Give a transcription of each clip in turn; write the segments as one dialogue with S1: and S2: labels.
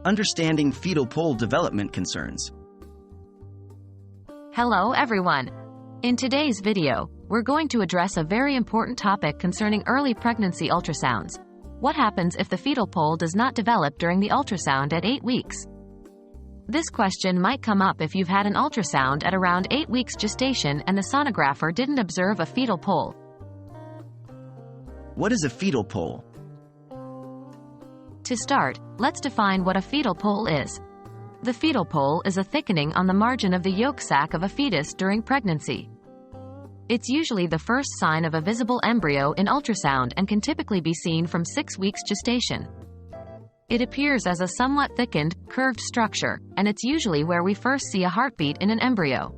S1: Understanding fetal pole development concerns.
S2: Hello everyone! In today's video, we're going to address a very important topic concerning early pregnancy ultrasounds. What happens if the fetal pole does not develop during the ultrasound at 8 weeks? This question might come up if you've had an ultrasound at around 8 weeks gestation and the sonographer didn't observe a fetal pole.
S1: What is a fetal pole?
S2: To start, let's define what a fetal pole is. The fetal pole is a thickening on the margin of the yolk sac of a fetus during pregnancy. It's usually the first sign of a visible embryo in ultrasound and can typically be seen from 6 weeks gestation. It appears as a somewhat thickened, curved structure, and it's usually where we first see a heartbeat in an embryo.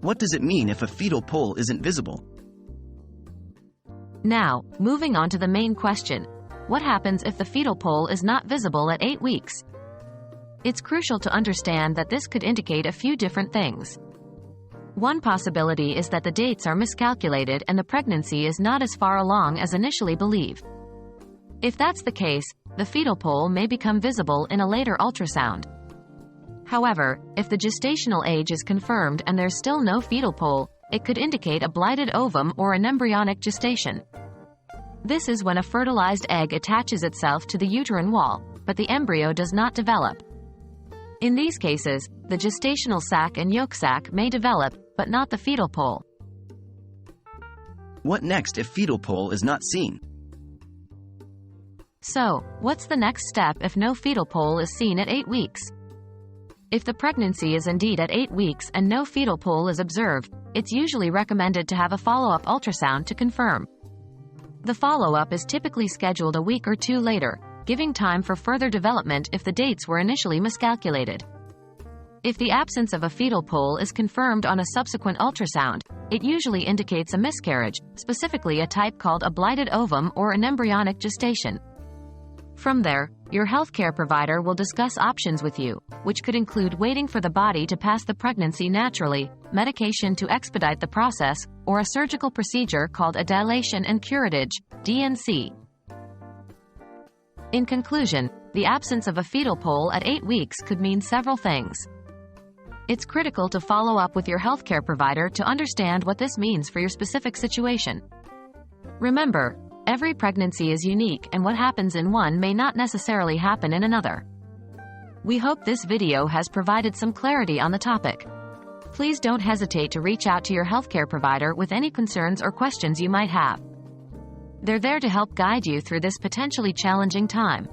S1: What does it mean if a fetal pole isn't visible?
S2: Now, moving on to the main question. What happens if the fetal pole is not visible at 8 weeks? It's crucial to understand that this could indicate a few different things. One possibility is that the dates are miscalculated and the pregnancy is not as far along as initially believed. If that's the case, the fetal pole may become visible in a later ultrasound. However, if the gestational age is confirmed and there's still no fetal pole, it could indicate a blighted ovum or an embryonic gestation. This is when a fertilized egg attaches itself to the uterine wall, but the embryo does not develop. In these cases, the gestational sac and yolk sac may develop, but not the fetal pole.
S1: What next if fetal pole is not seen?
S2: So, what's the next step if no fetal pole is seen at 8 weeks? If the pregnancy is indeed at 8 weeks and no fetal pole is observed, it's usually recommended to have a follow-up ultrasound to confirm. The follow-up is typically scheduled a week or two later, giving time for further development if the dates were initially miscalculated. If the absence of a fetal pole is confirmed on a subsequent ultrasound, it usually indicates a miscarriage, specifically a type called a blighted ovum or an embryonic gestation. From there, your healthcare provider will discuss options with you, which could include waiting for the body to pass the pregnancy naturally, medication to expedite the process, or a surgical procedure called a dilation and curettage, DNC. In conclusion, the absence of a fetal pole at 8 weeks could mean several things. It's critical to follow up with your healthcare provider to understand what this means for your specific situation. Remember, every pregnancy is unique and what happens in one may not necessarily happen in another. We hope this video has provided some clarity on the topic. Please don't hesitate to reach out to your healthcare provider with any concerns or questions you might have. They're there to help guide you through this potentially challenging time.